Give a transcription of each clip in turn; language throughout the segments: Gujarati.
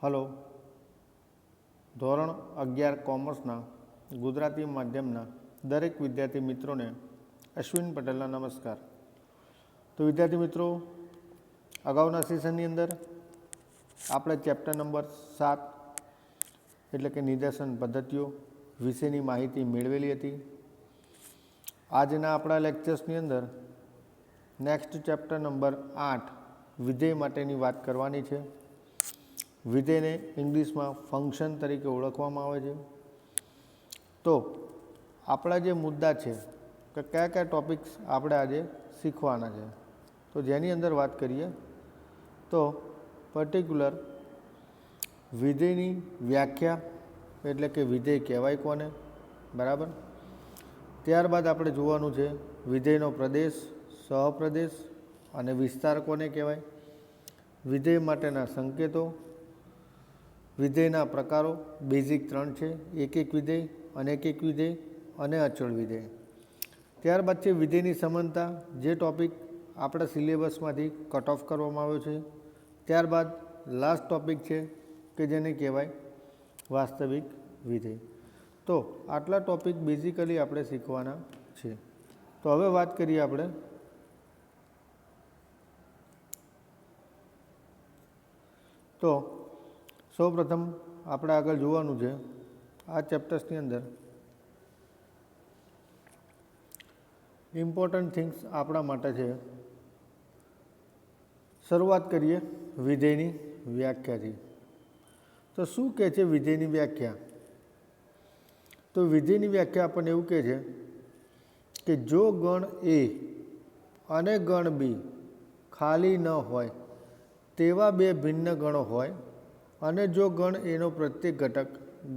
હલો, ધોરણ 11 કોમર્સના ગુજરાતી માધ્યમના દરેક વિદ્યાર્થી મિત્રોને અશ્વિન પટેલના નમસ્કાર. તો વિદ્યાર્થી મિત્રો, અગાઉના સેશનની અંદર આપણે ચેપ્ટર નંબર 7 એટલે કે નિદર્શન પદ્ધતિઓ વિશેની માહિતી મેળવેલી હતી. આજના આપણા લેક્ચર્સની અંદર નેક્સ્ટ ચેપ્ટર નંબર 8 વિધેય માટેની વાત કરવાની છે. વિધેયને ઇંગ્લિશમાં ફંક્શન તરીકે ઓળખવામાં આવે છે. તો આપણા જે મુદ્દા છે કે કયા કયા ટોપિક્સ આપણે આજે શીખવાના છે, તો જેની અંદર વાત કરીએ તો પર્ટિક્યુલર વિધેયની વ્યાખ્યા એટલે કે વિધેય કહેવાય કોને, બરાબર. ત્યારબાદ આપણે જોવાનું છે વિધેયનો પ્રદેશ, સહપ્રદેશ અને વિસ્તાર કોને કહેવાય, વિધેય માટેના સંકેતો, વિધેયના પ્રકારો બેઝિક 3 છે, એક વિધેય, અનેક વિધેય અને અચળ વિધેય. ત્યારબાદ છે વિધેયની સમાનતા, જે ટોપિક આપણા સિલેબસમાંથી કટ ઓફ કરવામાં આવ્યો છે. ત્યારબાદ લાસ્ટ ટોપિક છે કે જેને કહેવાય વાસ્તવિક વિધેય. તો આટલા ટોપિક બેઝિકલી આપણે શીખવાના છે. તો હવે વાત કરીએ આપણે તો સૌપ્રથમ આપણે આગળ જોવાનું છે આ ચેપ્ટર્સની અંદર ઇમ્પોર્ટન્ટ થિંગ્સ આપણા માટે છે. શરૂઆત કરીએ વિધેયની વ્યાખ્યાથી. તો શું કહે છે વિધેયની વ્યાખ્યા? તો વિધેયની વ્યાખ્યા આપણને એવું કહે છે કે જો ગણ એ અને ગણ બી ખાલી ન હોય તેવા બે ભિન્ન ગણો હોય અને જો ગણ એનો પ્રત્યેક ઘટક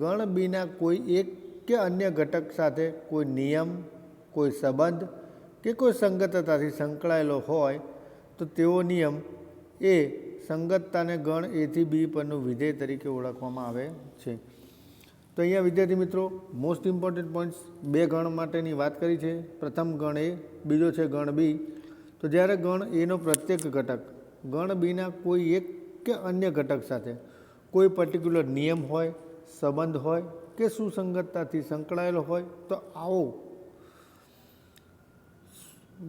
ગણ બીના કોઈ એક કે અન્ય ઘટક સાથે કોઈ નિયમ, કોઈ સંબંધ કે કોઈ સંગતતાથી સંકળાયેલો હોય તો તેવો નિયમ એ સંગતતાને ગણ એથી બી પરનું વિધેય તરીકે ઓળખવામાં આવે છે. તો અહીંયા વિદ્યાર્થી મિત્રો મોસ્ટ ઇમ્પોર્ટન્ટ પોઈન્ટ્સ બે ગણ માટેની વાત કરી છે. પ્રથમ ગણ એ, બીજો છે ગણ બી. તો જ્યારે ગણ એનો પ્રત્યેક ઘટક ગણ બીના કોઈ એક કે અન્ય ઘટક સાથે કોઈ પર્ટિક્યુલર નિયમ હોય, સંબંધ હોય કે સુસંગતતાથી સંકળાયેલો હોય તો આવો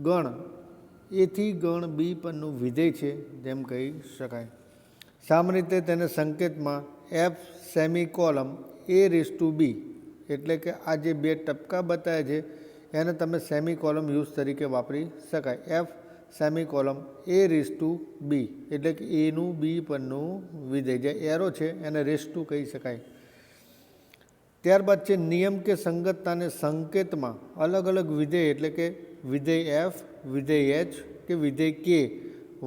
ગણ એથી ગણ બી પરનું વિધેય છે તેમ કહી શકાય. સામાન્ય રીતે તેને સંકેતમાં F semicolon A raise to બી એટલે કે આ જે બે ટપકા બતાવે છે એને તમે સેમિકોલમ યુઝ તરીકે વાપરી શકાય. F semicolon A raise to બી એટલે કે એનું બી પરનું વિધેય, જે એરો છે એને રેસ ટુ કહી શકાય. ત્યારબાદ છે નિયમ કે સંગતતાને સંકેતમાં અલગ અલગ વિધેય એટલે કે વિધેય એફ, વિધેય એચ કે વિધેય કે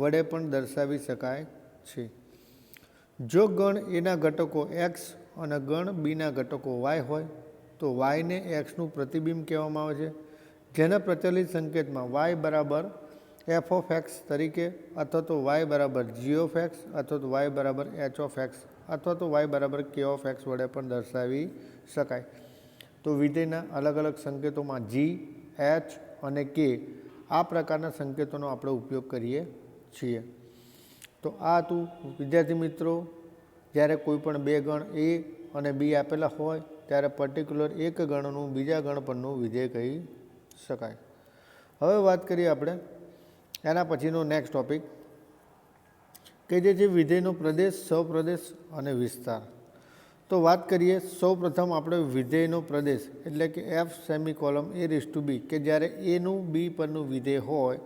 વડે પણ દર્શાવી શકાય છે. જો ગણ એના ઘટકો એક્સ અને ગણ બીના ઘટકો વાય હોય તો વાયને એક્સનું પ્રતિબિંબ કહેવામાં આવે છે, જેના પ્રચલિત સંકેતમાં વાય બરાબર એફ ઓફ એક્સ તરીકે અથવા તો વાય બરાબર જી ઓફ એક્સ અથવા તો વાય બરાબર એચ ઓફ એક્સ અથવા તો વાય બરાબર કે ઓફ એક્સ વડે પણ દર્શાવી શકાય. તો વિધેયના અલગ અલગ સંકેતોમાં જી, એચ અને કે આ પ્રકારના સંકેતોનો આપણે ઉપયોગ કરીએ છીએ. તો આ હતું વિદ્યાર્થી મિત્રો, જ્યારે કોઈ પણ બે ગણ એ અને બી આપેલા હોય ત્યારે પર્ટિક્યુલર એક ગણનું બીજા ગણ પરનું વિધેય કહી શકાય. હવે વાત કરીએ આપણે એના પછીનો નેક્સ્ટ ટોપિક કે જે છે વિધેયનો પ્રદેશ, સહપ્રદેશ અને વિસ્તાર. તો વાત કરીએ સૌપ્રથમ આપણે વિધેયનો પ્રદેશ એટલે કે F semicolon A raise to બી કે જ્યારે એનું બી પરનું વિધેય હોય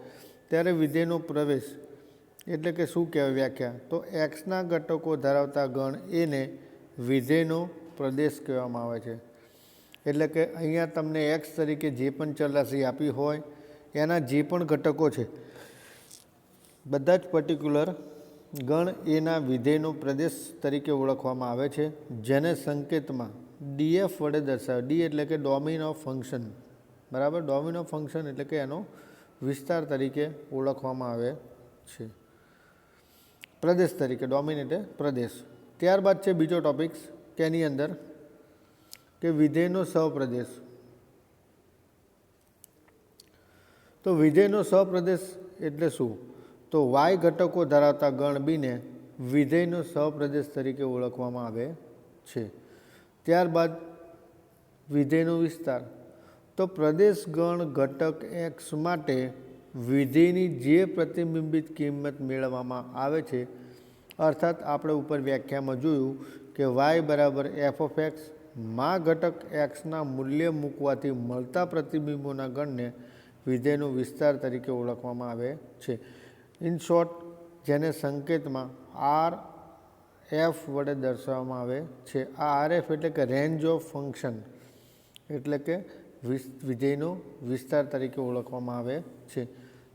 ત્યારે વિધેયનો પ્રવેશ એટલે કે શું કહેવાય વ્યાખ્યા? તો એક્સના ઘટકો ધરાવતા ગણ એને વિધેયનો પ્રદેશ કહેવામાં આવે છે. એટલે કે અહીંયા તમને એક્સ તરીકે જે પણ ચલરાશિ આપી હોય એના જે પણ ઘટકો છે બધા જ પર્ટિક્યુલર ગણ એના વિધેયનો પ્રદેશ તરીકે ઓળખવામાં આવે છે, જેને સંકેતમાં ડીએફ વડે દર્શાવે. ડી એટલે કે ડોમેઇન ઓફ ફંક્શન, બરાબર. ડોમેઇન ઓફ ફંક્શન એટલે કે એનો વિસ્તાર તરીકે ઓળખવામાં આવે છે, પ્રદેશ તરીકે. ડોમેઇન એટલે પ્રદેશ. ત્યારબાદ છે બીજો ટોપિક કે એની અંદર કે વિધેયનો સહપ્રદેશ. તો વિધેયનો સહપ્રદેશ એટલે શું? તો વાય ઘટકો ધરાવતા ગણ બીને વિધેયનો સહપ્રદેશ તરીકે ઓળખવામાં આવે છે. ત્યારબાદ વિધેયનો વિસ્તાર. તો પ્રદેશ ગણ ઘટક એક્સ માટે વિધેયની જે પ્રતિબિંબિત કિંમત મેળવવામાં આવે છે, અર્થાત આપણે ઉપર વ્યાખ્યામાં જોયું કે વાય બરાબર એફ ઓફ એક્સ માં ઘટક એક્સના મૂલ્ય મૂકવાથી મળતા પ્રતિબિંબોના ગણને વિધેયનો વિસ્તાર તરીકે ઓળખવામાં આવે છે. ઇન શોર્ટ, જેને સંકેતમાં આર એફ વડે દર્શાવવામાં આવે છે. આ આર એફ એટલે કે રેન્જ ઓફ ફંક્શન એટલે કે વિધેયનો વિસ્તાર તરીકે ઓળખવામાં આવે છે.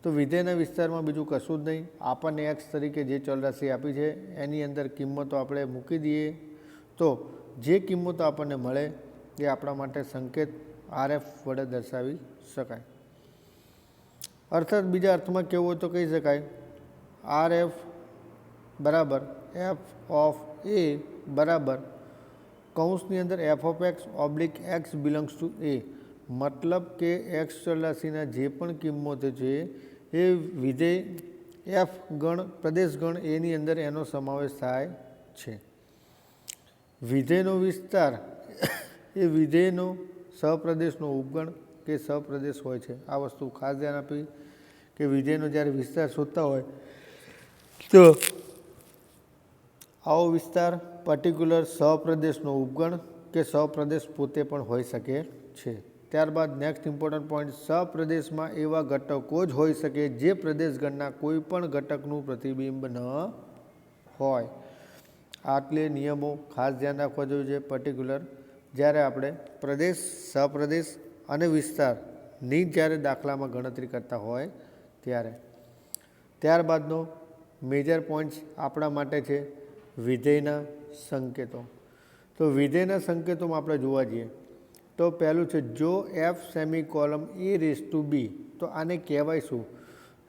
તો વિધેયના વિસ્તારમાં બીજું કશું જ નહીં, આપણને એક્સ તરીકે જે ચલરાશિ આપી છે એની અંદર કિંમતો આપણે મૂકી દઈએ તો જે કિંમતો આપણને મળે એ આપણા માટે સંકેત આર એફ વડે દર્શાવી શકાય. અર્થાત બીજા અર્થમાં કહેવું હોય તો કહી શકાય આર એફ બરાબર એફ ઓફ એ બરાબર કૌંસની અંદર f of x oblique x belongs to a. મતલબ કે એક્સ ચલરાશિના જે પણ કિંમતો છે એ વિધેય એફ ગણ પ્રદેશ ગણ એની અંદર એનો સમાવેશ થાય છે. વિધેયનો વિસ્તાર એ વિધેયનો સહપ્રદેશનો ઉપગણ કે સહપ્રદેશ હોય છે. આ વસ્તુ ખાસ ધ્યાન આપી કે વિધેયનો જ્યારે વિસ્તાર શોધતા હોય તો આવો વિસ્તાર પર્ટિક્યુલર સહપ્રદેશનો ઉપગણ કે સહપ્રદેશ પોતે પણ હોઈ શકે છે. ત્યારબાદ નેક્સ્ટ ઇમ્પોર્ટન્ટ પોઈન્ટ, સહપ્રદેશમાં એવા ઘટકો જ હોઈ શકે જે પ્રદેશગણના કોઈ પણ ઘટકનું પ્રતિબિંબ ન હોય. આટલે નિયમો ખાસ ધ્યાન રાખવા જોઈએ છે પર્ટિક્યુલર જ્યારે આપણે પ્રદેશ, સહપ્રદેશ અને વિસ્તારની જ્યારે દાખલામાં ગણતરી કરતા હોય ત્યારે. ત્યારબાદનો મેજર પોઈન્ટ્સ આપણા માટે છે વિધેયના સંકેતો. તો વિધેયના સંકેતોમાં આપણે જોવા જઈએ તો પહેલું છે જો F semicolon A raise to બી. તો આને કહેવાય શું?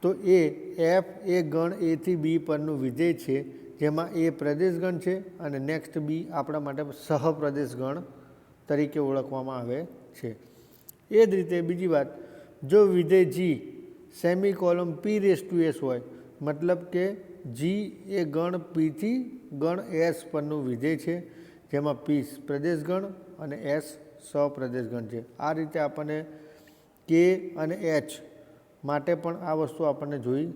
તો એ એફ એ ગણ એથી બી પરનું વિધેય છે જેમાં એ પ્રદેશ ગણ છે અને નેક્સ્ટ બી આપણા માટે સહપ્રદેશ ગણ તરીકે ઓળખવામાં આવે છે. એ જ રીતે બીજી વાત, જો વિધેય જી સેમી કોલમ પી રેઝ ટુ એસ હોય, મતલબ કે જી એ ગણ પીથી ગણ એસ પરનું વિધેય છે જેમાં પી પ્રદેશ ગણ અને એસ સહપ્રદેશ ગણ છે. આ રીતે આપણને કે અને એચ માટે પણ આ વસ્તુ આપણને જોઈ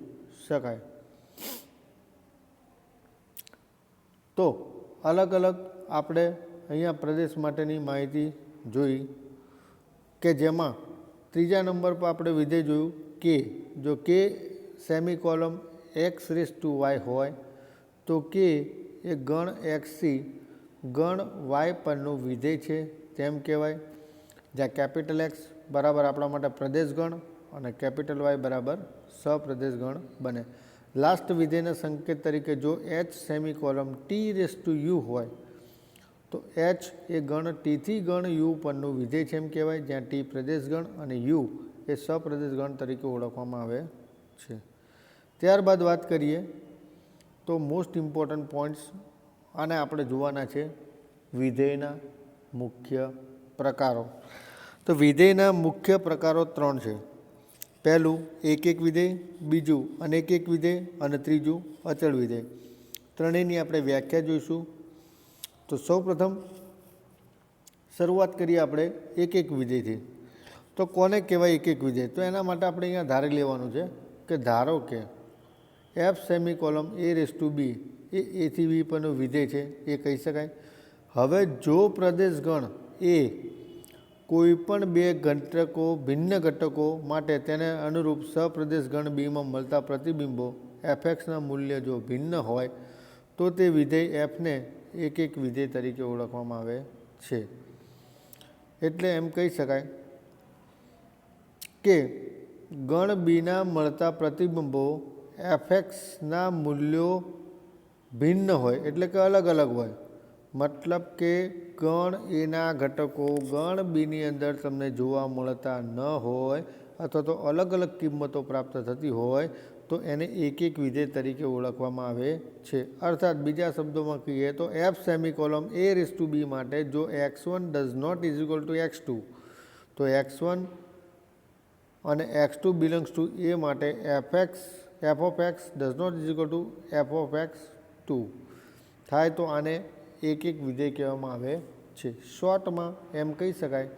શકાય. તો અલગ અલગ આપણે અહીંયા પ્રદેશ માટેની માહિતી જોઈ કે જેમાં ત્રીજા નંબર પર આપણે વિધેય જોયું કે જો કે semicolon X raise to Y હોય તો કે એ ગણ એક્સથી ગણ વાય પરનું વિધેય છે તેમ કહેવાય, જ્યાં કેપિટલ એક્સ બરાબર આપણા માટે પ્રદેશ ગણ અને કેપિટલ વાય બરાબર સહપ્રદેશ ગણ બને. લાસ્ટ વિધેયના સંકેત તરીકે જો H semicolon T raise to U હોય તો એચ એ ગણ ટીથી ગણ યુ પરનું વિધેય છે એમ કહેવાય, જ્યાં ટી પ્રદેશ ગણ અને યુ એ સહપ્રદેશ ગણ તરીકે ઓળખવામાં આવે છે. ત્યારબાદ વાત કરીએ તો મોસ્ટ ઇમ્પોર્ટન્ટ પોઈન્ટ્સ આને આપણે જોવાના છે વિધેયના મુખ્ય પ્રકારો. તો વિધેયના મુખ્ય પ્રકારો 3 છે. પહેલું એક એક વિધેય, બીજું અનેક એક વિધેય અને ત્રીજું અચળ વિધેય. ત્રણેયની આપણે વ્યાખ્યા જોઈશું. તો સૌપ્રથમ શરૂઆત કરીએ આપણે એક એક વિધેયથી. તો કોને કહેવાય એક એક વિધેય? તો એના માટે આપણે અહીંયા ધારી લેવાનું છે કે ધારો કે F semicolon A raise to બી એ એથી બી પરનું વિધેય છે એ કહી શકાય. હવે જો પ્રદેશ ગણ એ કોઈ પણ બે ઘટકો ભિન્ન ઘટકો માટે તેને અનુરૂપ સહપ્રદેશ ગણ બીમાં મળતા પ્રતિબિંબો એફએક્સના મૂલ્ય જો ભિન્ન હોય તો તે વિધેય એફને એક એક વિધેય તરીકે ઓળખવામાં આવે છે. એટલે એમ કહી શકાય કે ગણ બીના મળતા પ્રતિબિંબો એફએક્સના મૂલ્યો ભિન્ન હોય એટલે કે અલગ અલગ હોય. મતલબ કે ગણ એના ઘટકો ગણ બીની અંદર તમને જોવા મળતા ન હોય અથવા તો અલગ અલગ કિંમતો પ્રાપ્ત થતી હોય તો એને એક એક વિધેય તરીકે ઓળખવામાં આવે છે. અર્થાત બીજા શબ્દોમાં કહીએ તો F semicolon A raise to B માટે જો x1 does not is equal to x2 તો x1 અને x2 બિલોંગ્સ ટુ એ માટે F of X does not is equal to F of X x2 થાય તો આને એક એક વિધેય કહેવામાં આવે છે. શોર્ટમાં એમ કહી શકાય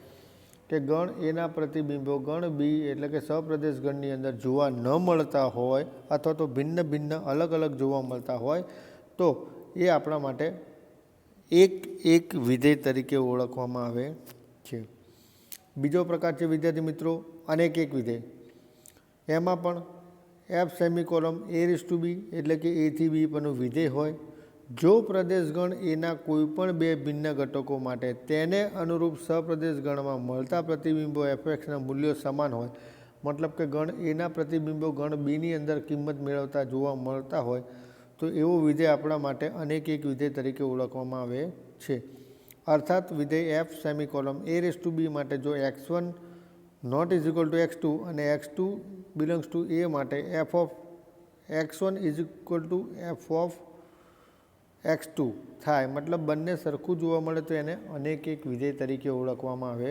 કે ગણ એના પ્રતિબિંબો ગણ બી એટલે કે સપ્રદેશ ગણની અંદર જોવા ન મળતા હોય અથવા તો ભિન્ન ભિન્ન અલગ અલગ જોવા મળતા હોય તો એ આપણા માટે એક એક વિધેય તરીકે ઓળખવામાં આવે છે. બીજો પ્રકાર છે વિદ્યાર્થી મિત્રો અનેક એક વિધેય. એમાં પણ એફ સેમિકોલમ a⁻b એટલે કે એથી બી પરનું વિધેય હોય. જો પ્રદેશ ગણ એના કોઈપણ બે ભિન્ન ઘટકો માટે તેને અનુરૂપ સપ્રદેશ ગણમાં મળતા પ્રતિબિંબો એફએક્સના મૂલ્યો સમાન હોય, મતલબ કે ગણ એના પ્રતિબિંબો ગણ બીની અંદર કિંમત મેળવતા જોવા મળતા હોય તો એવું વિધેય આપણા માટે અનેક એક વિધેય તરીકે ઓળખવામાં આવે છે. અર્થાત વિધેય એફ સેમિકોલમ a⁻b માટે જો x1 not is equal to x2 અને x2 બિલોંગ્સ ટુ a માટે f of x1 is equal two f of x2 થાય, મતલબ બંને સરખું જોવા મળે તો એને અનેક એક વિધેય તરીકે ઓળખવામાં આવે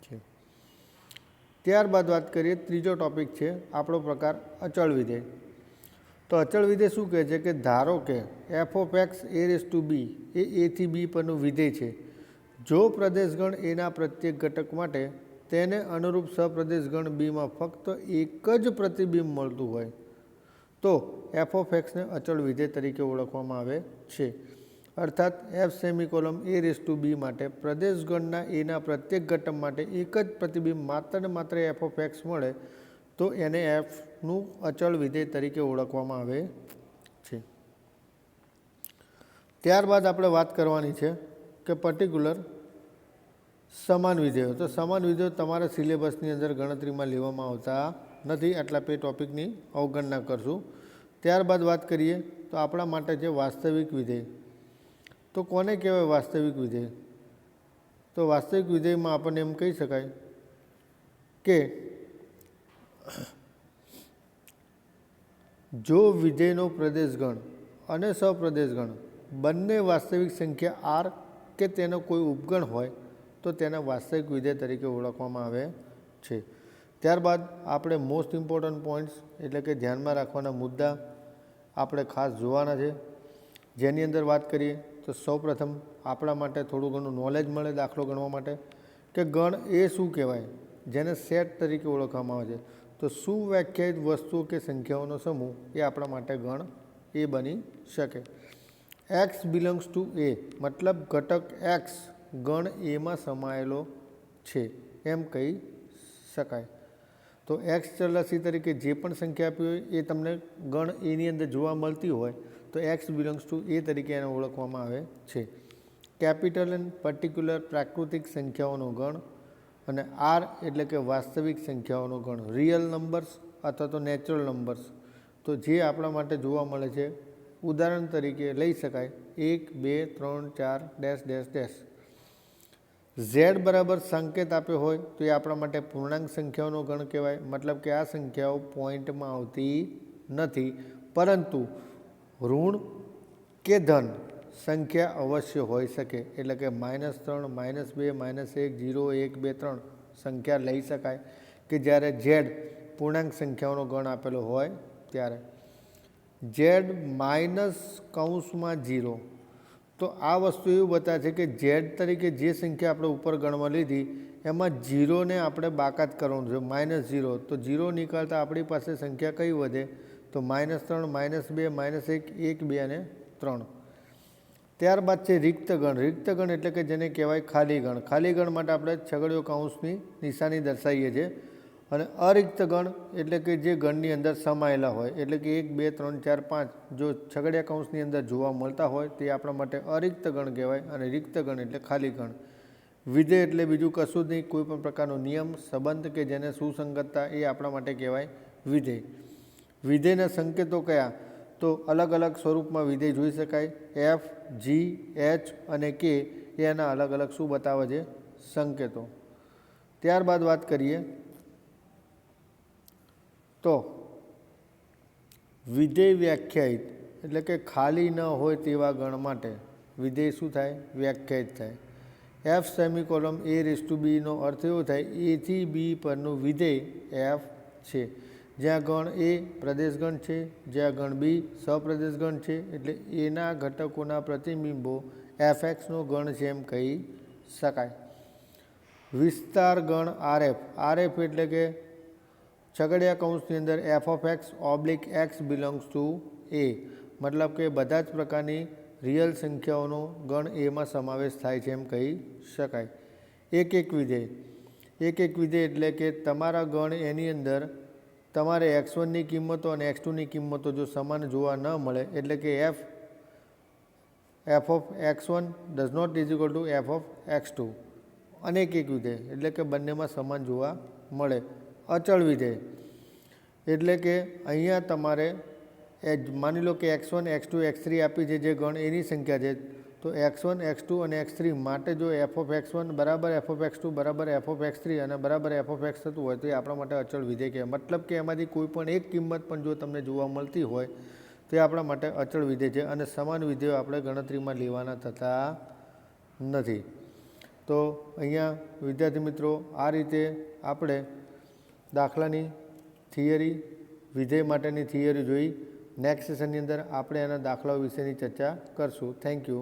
છે. ત્યારબાદ વાત કરીએ ત્રીજો ટોપિક છે આપણો પ્રકાર અચળ વિધેય. તો અચળ વિધેય શું કહે છે કે ધારો કે એફ ઓફ એક્સ a⁻b એ એથી બી પરનું વિધેય છે. જો પ્રદેશ ગણ એના પ્રત્યેક ઘટક માટે તેને અનુરૂપ સપ્રદેશ ગણ બીમાં ફક્ત એક જ પ્રતિબિંબ મળતું હોય તો એફ ઓફ એક્સને અચળ વિધેય તરીકે ઓળખવામાં આવે છે. અર્થાત એફ સેમિકોલમ a⁻b માટે પ્રદેશ ગણના એના પ્રત્યેક ઘટક માટે એક જ પ્રતિબિંબ માત્ર ને માત્ર એફ ઓફ એક્સ મળે તો એને એફનું અચળ વિધેય તરીકે ઓળખવામાં આવે છે. ત્યારબાદ આપણે વાત કરવાની છે કે પર્ટિક્યુલર સમાન વિધેયો. તો સમાન વિધેયો તમારા સિલેબસની અંદર ગણતરીમાં લેવામાં આવતા નથી, એટલે આપણે ટોપિકની અવગણના કરશું. ત્યારબાદ વાત કરીએ તો આપણા માટે છે વાસ્તવિક વિધેય. તો કોને કહેવાય વાસ્તવિક વિધેય? તો વાસ્તવિક વિધેયમાં આપણને એમ કહી શકાય કે જો વિધેયનો પ્રદેશ ગણ અને સપ્રદેશ ગણ બંને વાસ્તવિક સંખ્યા આર કે તેનો કોઈ ઉપગણ હોય તો તેના વાસ્તવિક વિધેય તરીકે ઓળખવામાં આવે છે. ત્યારબાદ આપણે મોસ્ટ ઇમ્પોર્ટન્ટ પોઈન્ટ્સ એટલે કે ધ્યાનમાં રાખવાના મુદ્દા આપણે ખાસ જોવાના છે, જેની અંદર વાત કરીએ તો સૌપ્રથમ આપણા માટે થોડું ઘણું નોલેજ મળે દાખલો ગણવા માટે કે ગણ એ શું કહેવાય, જેને સેટ તરીકે ઓળખવામાં આવે છે. તો સુવ્યાખ્યાયિત વસ્તુઓ કે સંખ્યાઓનો સમૂહ એ આપણા માટે ગણ એ બની શકે. એક્સ બિલોંગ્સ ટુ એ મતલબ ઘટક એક્સ ગણ એમાં સમાયેલો છે એમ કહી શકાય. તો એક્સ ચલરાશિ તરીકે જે પણ સંખ્યા આપી હોય એ તમને ગણ એની અંદર જોવા મળતી હોય તો એક્સ બિલોંગ્સ ટુ એ તરીકે એને ઓળખવામાં આવે છે. કેપિટલ એન્ડ પર્ટિક્યુલર પ્રાકૃતિક સંખ્યાઓનો ગણ અને આર એટલે કે વાસ્તવિક સંખ્યાઓનો ગણ, રિયલ નંબર્સ અથવા તો નેચરલ નંબર્સ. તો જે આપણા માટે જોવા મળે છે ઉદાહરણ તરીકે લઈ શકાય 1 2 3 4 ડેશ ડેશ ડેશ. ઝેડ બરાબર સંકેત આપ્યો હોય તો એ આપણા માટે પૂર્ણાંક સંખ્યાઓનો ગણ કહેવાય, મતલબ કે આ સંખ્યાઓ પોઈન્ટમાં આવતી નથી પરંતુ ઋણ કે ધન સંખ્યા અવશ્ય હોઈ શકે, એટલે કે -3 -2 -1 0 1 2 3 સંખ્યા લઈ શકાય કે જ્યારે ઝેડ પૂર્ણાંક સંખ્યાઓનો ગણ આપેલો હોય ત્યારે. ઝેડ -0 તો આ વસ્તુ એવું બતાવે છે કે ઝેડ તરીકે જે સંખ્યા આપણે ઉપર ગણવા લીધી એમાં 0ને આપણે બાકાત કરવાનું છે, -0. તો 0 નીકળતા આપણી પાસે સંખ્યા કઈ વધે તો -3 -2 -1 1 2 અને 3. ત્યારબાદ છે રિક્ત ગણ. રિક્ત ગણ એટલે કે જેને કહેવાય ખાલી ગણ. ખાલી ગણ માટે આપણે છગડીયો કૌંસની નિશાની દર્શાવીએ છીએ. અને અરિક્ત ગણ એટલે કે જે ગણની અંદર સમાયેલા હોય, એટલે કે 1 2 3 4 5 જો છગડીયા કૌંસની અંદર જોવા મળતા હોય તે આપણા માટે અરિક્ત ગણ કહેવાય. અને રિક્ત ગણ એટલે ખાલી ગણ. વિધેય એટલે બીજું કશું જ નહીં, કોઈ પણ પ્રકારનો નિયમ સંબંધ કે જેને સુસંગતતા એ આપણા માટે કહેવાય વિધેય. વિધેયના સંકેતો કયા? તો અલગ અલગ સ્વરૂપમાં વિધેય જોઈ શકાય. એફ, જી, એચ અને કે એના અલગ અલગ શું બતાવે છે? સંકેતો. ત્યારબાદ વાત કરીએ તો વિધેય વ્યાખ્યાયિત એટલે કે ખાલી ન હોય તેવા ગણ માટે વિધેય શું થાય? વ્યાખ્યાયિત થાય. એફ સેમિકોલમ a⁻b નો અર્થ એવો થાય એથી બી પરનું વિધેય એફ છે, જ્યાં ગણ એ પ્રદેશગણ છે, જ્યાં ગણ બી સપ્રદેશગણ છે, એટલે એના ઘટકોના પ્રતિબિંબો એફએક્સનો ગણ છે એમ કહી શકાય. વિસ્તાર ગણ આરએફ એટલે કે છગડિયા કૌંસની અંદર f of x oblique x belongs to a, મતલબ કે બધા જ પ્રકારની રિયલ સંખ્યાઓનો ગણ એમાં સમાવેશ થાય છે એમ કહી શકાય. એક વિધેય એટલે કે તમારા ગણ એની અંદર તમારે x1ની કિંમતો અને x2ની કિંમતો જો સમાન જોવા ન મળે, એટલે કે F of x1 does not is equal to F of x2. અનેક વિધેય એટલે કે બંનેમાં સમાન જોવા મળે. અચળ વિધેય એટલે કે અહીંયા તમારે માની લો કે x1 x2 x3 આપી છે, જે ગણ એની સંખ્યા છે, તો x1 x2 અને x3 માટે જો એફ ઓફ x1 બરાબર એફ ઓફ x2 બરાબર એફ ઓફ x3 અને બરાબર એફ ઓફ x થતું હોય તો એ આપણા માટે અચળ વિધેય કહેવાય. મતલબ કે એમાંથી કોઈ પણ એક કિંમત પણ જો તમને જોવા મળતી હોય તો એ આપણા માટે અચળ વિધેય છે, અને સમાન વિધેયો આપણે ગણતરીમાં લેવાના થતા નથી. તો અહીંયા વિદ્યાર્થી મિત્રો આ રીતે આપણે દાખલાની થિયરી, વિધેય માટેની થિયરી જોઈ. નેક્સ્ટ સેશનની અંદર આપણે એના દાખલાઓ વિશેની ચર્ચા કરશું. Thank you.